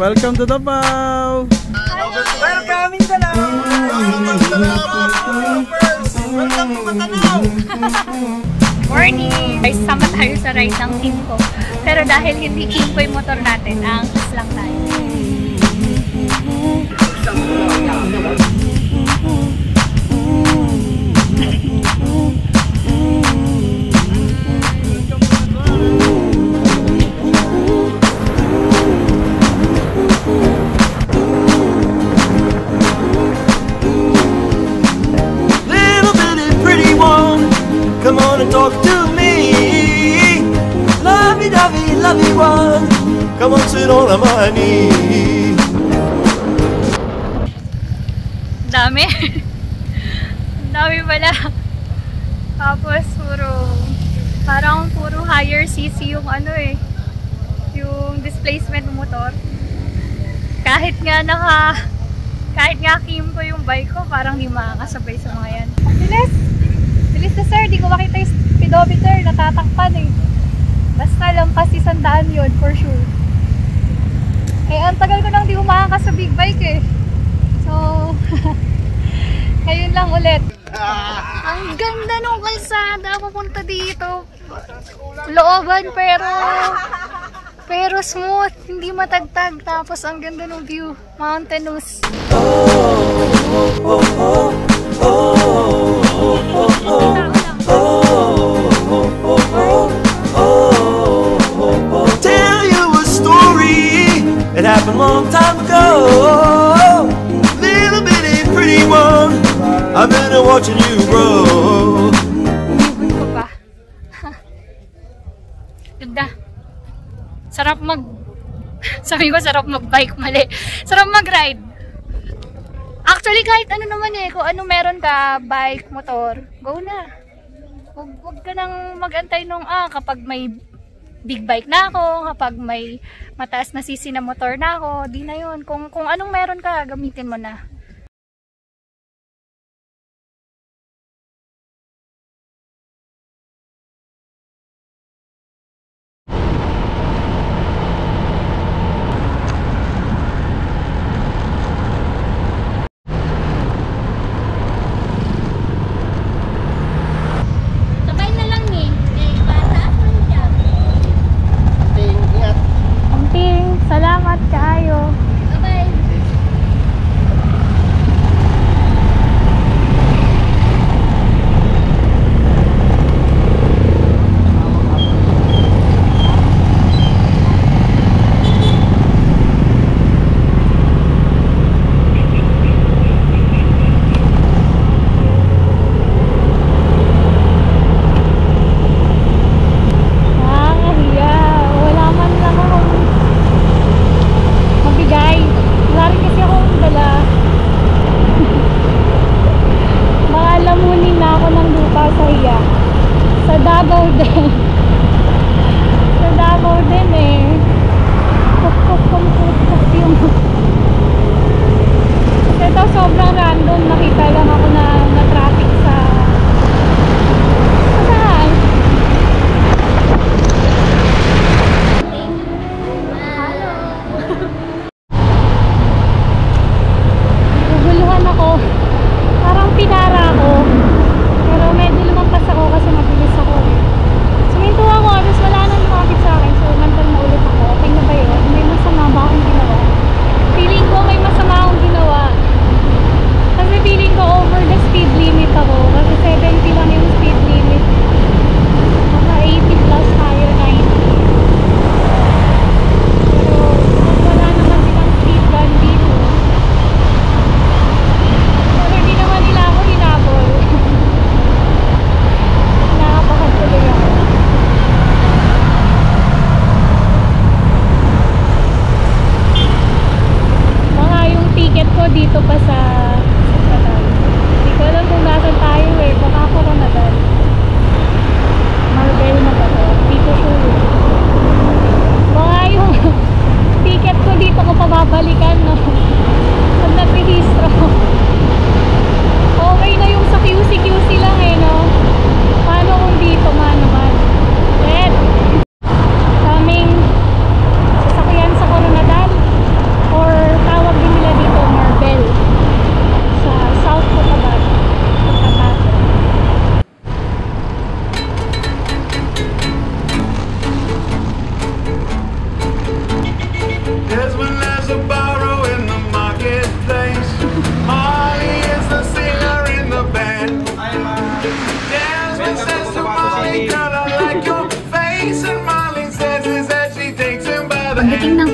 Welcome to Davao! Welcome Mindanao! Welcome to Mindanao! Morning! Guys, sama tayo sa ride ng team ko. Pero dahil hindi team ko yung motor natin, angkas lang tayo. Come on and talk to me, lovey-dovey, lovey one. Come on, sit on my knee. Dami. Dami pala. Tapos parang puro higher CC yung ano yung displacement ng motor. Kahit nga kim ko yung bike ko, parang di makakasabay sa mga yan. Bilis! Bilis na sir, di ko makita yung speedometer, natatakpan Basta lang kasi 100 yun, for sure. Ang tagal ko nang di umakas sa big bike So, ngayon lang ulit. Ang ganda nung kalsada, papunta dito. Looban pero smooth, hindi matagtag. Tapos ang ganda ng view, mountainous. Tell you a story that happened long time ago. Little bitty pretty one, I've been watching you grow. Ibon ko pa. Ganda. Sabi ko sarap mag-bike, mali. Sarap mag-ride. Actually, kahit ano naman kung ano meron ka, bike, motor, go na. Huwag ka nang mag-antay nung, kapag may big bike na ako, kapag may mataas na sisi na motor na ako, di na yun. Kung anong meron ka, gamitin mo na.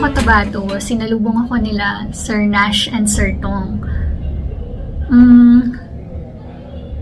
Cotabato, sinalubong ako nila Sir Nash and Sir Tong.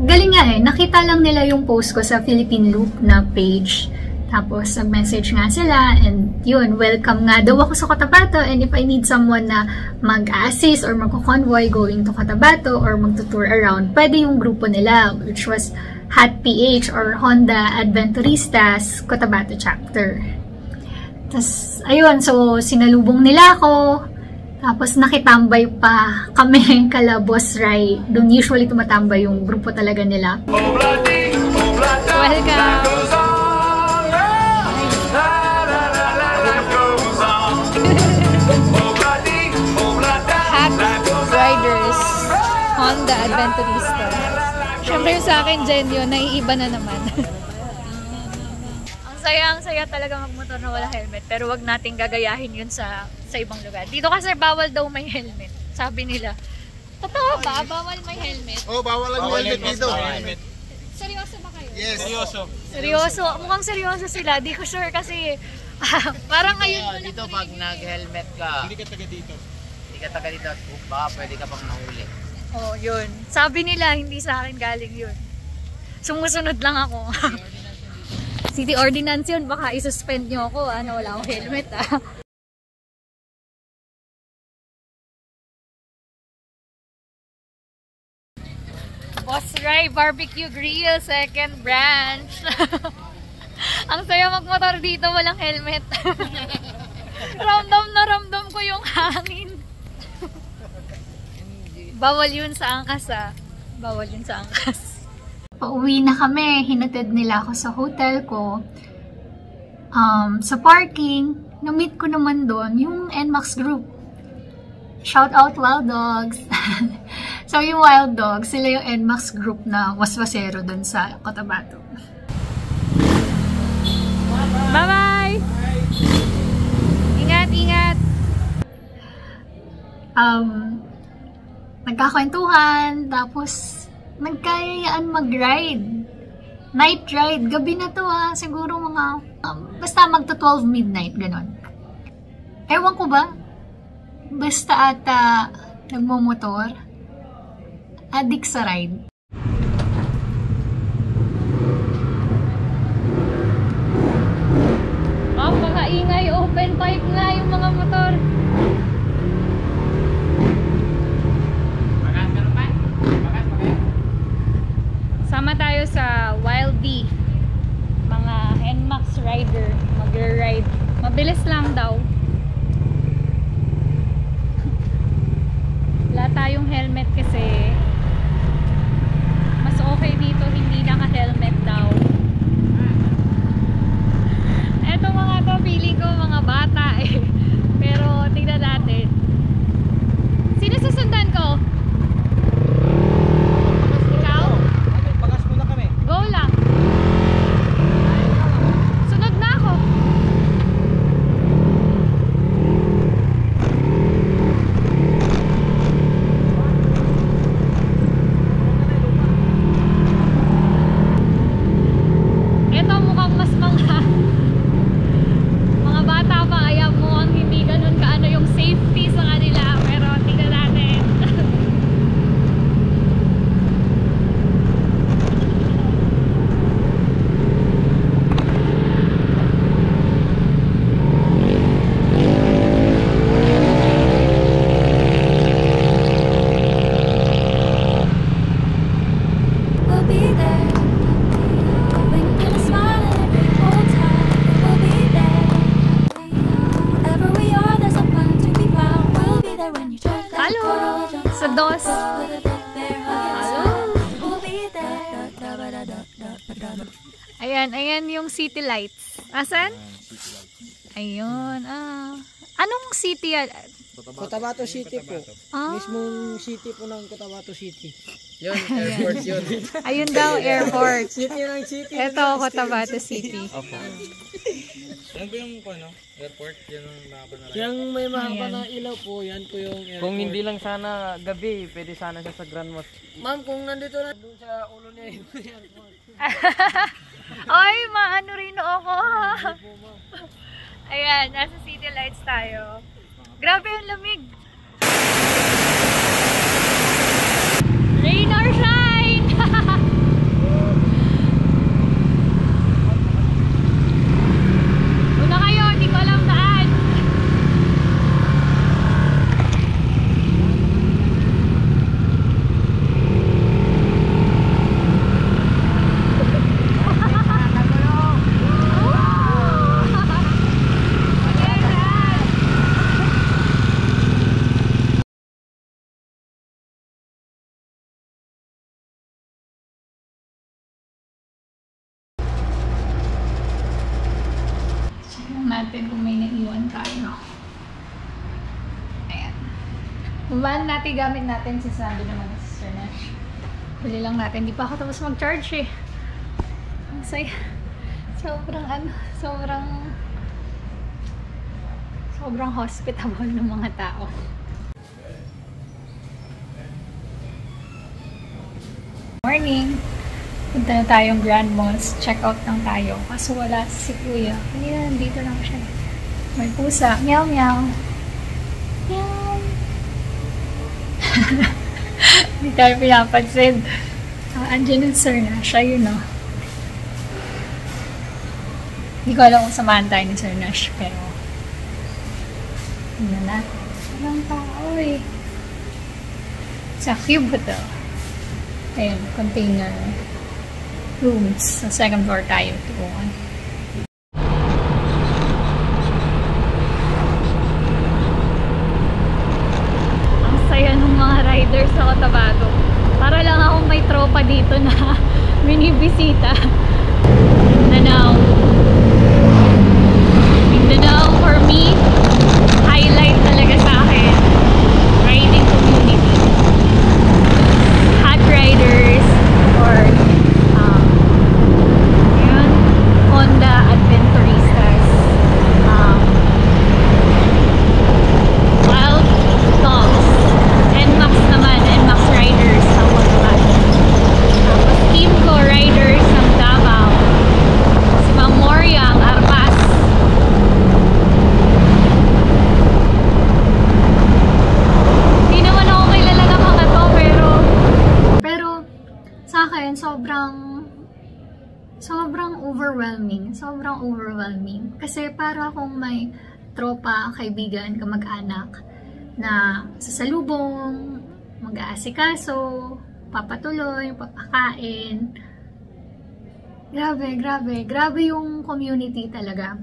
Galing nga nakita lang nila yung post ko sa Philippine Loop na page. Tapos, nag-message nga sila, and yun, welcome nga daw ako sa Cotabato, and if I need someone na mag-assist or mag-convoy going to Cotabato or mag-tour around, pwede yung grupo nila, which was HAT PH or Honda Adventuristas Cotabato Chapter. Tapos, ayun, so, sinalubong nila ako, tapos nakitambay pa kami kala Boss Rai. Doon usually tumatambay yung grupo talaga nila. Welcome! Riders, Honda Adventurista. Siyempre yung sa akin, Genyo, naiiba na naman. Ang saya talaga magmotor na wala helmet. Pero wag nating gagayahin yun sa ibang lugar. Dito kasi bawal daw may helmet. Sabi nila. Totoo ba? Bawal may helmet? Oh, bawal ang helmet dito. Seryoso ba kayo? Yes. Seryoso. Mukhang seryoso sila. Di ko sure kasi parang ngayon dito pag nag-helmet ka. Hindi ka taga dito. Taga dito, baka pwede ka pang nahuli. Oh, yun. Sabi nila, hindi sa akin galing yun. Sumusunod lang ako. City ordinance yun, baka isuspend nyo ako. Wala akong helmet Boss Rai Barbecue Grill, second branch. Ang saya magmotor dito, walang helmet. Ramdam na ramdam ko yung hangin. Bawal yun sa angkas Bawal yun sa angkas. Pauwi na kami. Hinatid nila ako sa hotel ko. Sa parking, na-meet ko naman doon yung NMAX group. Shout out Wild Dogs. So yung Wild Dogs, sila yung NMAX group na waswasero doon sa Cotabato. Bye-bye! Ingat! Nagkakwentuhan, tapos nagkayayaan mag-ride. Night ride, gabi na to siguro mga, basta magto 12 midnight, ganon. Ewan ko ba, basta ata nagmumotor, addict sa ride. Mga ingay, open pipe nga yung mga motor. Sama tayo sa Wild D. Mga NMAX rider, mag-ride. Mabilis lang daw. Wala tayong helmet kasi mas okay dito hindi naka-helmet daw. Eto mga to, feeling ko mga bata Pero tingnan natin. Sino susundan ko? Ikaw? Bagas muna kami. Go lang. Sunod na ako. Ito mukhang mas mga bata pa, kaya mukhang hindi ganun kaano yung safety sa kanila. Pero tingnan natin. We'll be there. When you're smiling every whole time, we'll be there. Wherever we are, there's a fun to be found. We'll be there when you turn that Hello! corner. Sa DOS. With a look there, Hello? we'll be there. Ayan yung city lights. Asan? Ayun, Anong city yan? Cotabato City po. Mismong city po ng Cotabato City. Yun, airport yun. Ayun daw, airport. City ng city. Ito, Cotabato City. Opo. Yan ba yung airport? Yan ang mahaba na Yung may mahaba na ilaw po, yan po yung airport. Kung hindi lang sana gabi, pwede sana siya sa Grand Mosque. Ma'am, kung nandito na doon sa ulo niya yung airport. Ay, maano rin ako. Ayan, nasa City Lights tayo. Grabe yung lamig. Rain or shine! Una kayo, hindi ko alam saan. Natin kung may naiwan tayo. Ayan. Bumaan natin gamit natin si Sandy naman si Sir Nash. Huli lang natin. Hindi pa ako tapos mag-charge eh. Ang saya. Sobrang hospitable ng mga tao. Morning! Punta na tayong Grand Malls. Check out lang tayo. Kaso wala si Kuya. Ayan, dito lang siya. May pusa. Meow, meow. Meow. Hindi tayo pinapansin. Andyan yung Sir Nash. Ayun o. Hindi ko alam kung samahan tayo ni Sir Nash. Pero, yun na natin. Walang tao eh. Sa Cube Hotel. Ayan, container rooms. Sa second floor tayo. Tukuan. Ang saya ng mga riders sa Cotabato. Para lang akong may tropa dito na minibisita. Mindanao. Mindanao for me, highlight talaga sa akin. Riding community. Hot riders or Honda Adventuristas, Wild Dogs, NMAX naman, NMAX Riders ng Cotabato. Tapos Teamco Riders ng Davao, si Memoria ang Arpas. Hindi naman ako kilala ng mga to, pero sa akin sobrang overwhelming. Kasi para akong may tropa, kaibigan, kamag-anak na sasalubong, mag-aasikaso, papatuloy, papakain. Grabe yung community talaga.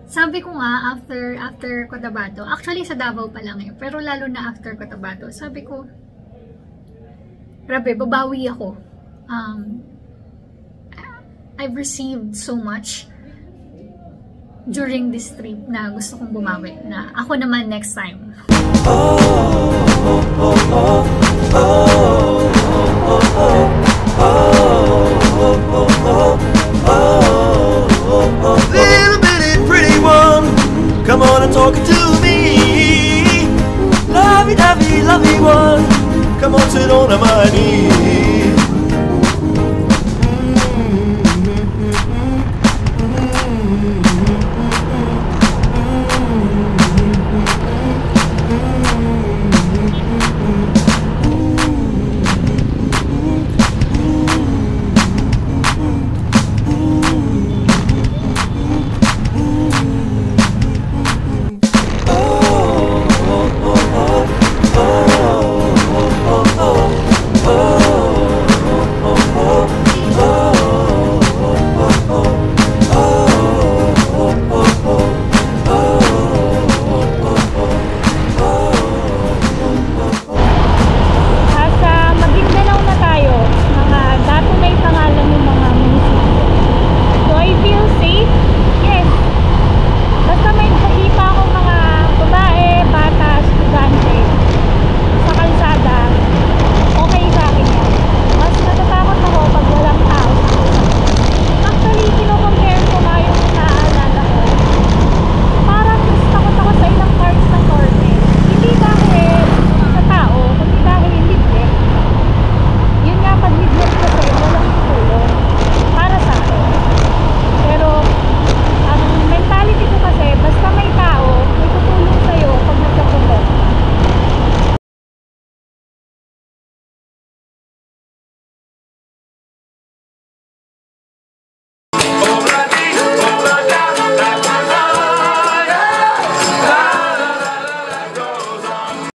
Sabi ko nga, after Cotabato, actually sa Davao pa lang eh, pero lalo na after Cotabato, sabi ko, grabe, babawi ako. I've received so much during this trip na gusto kong bumawi, na ako naman next time. Little bitty pretty one, come on and talk to me. Lovey-dovey, lovely one, come on, sit on my knee.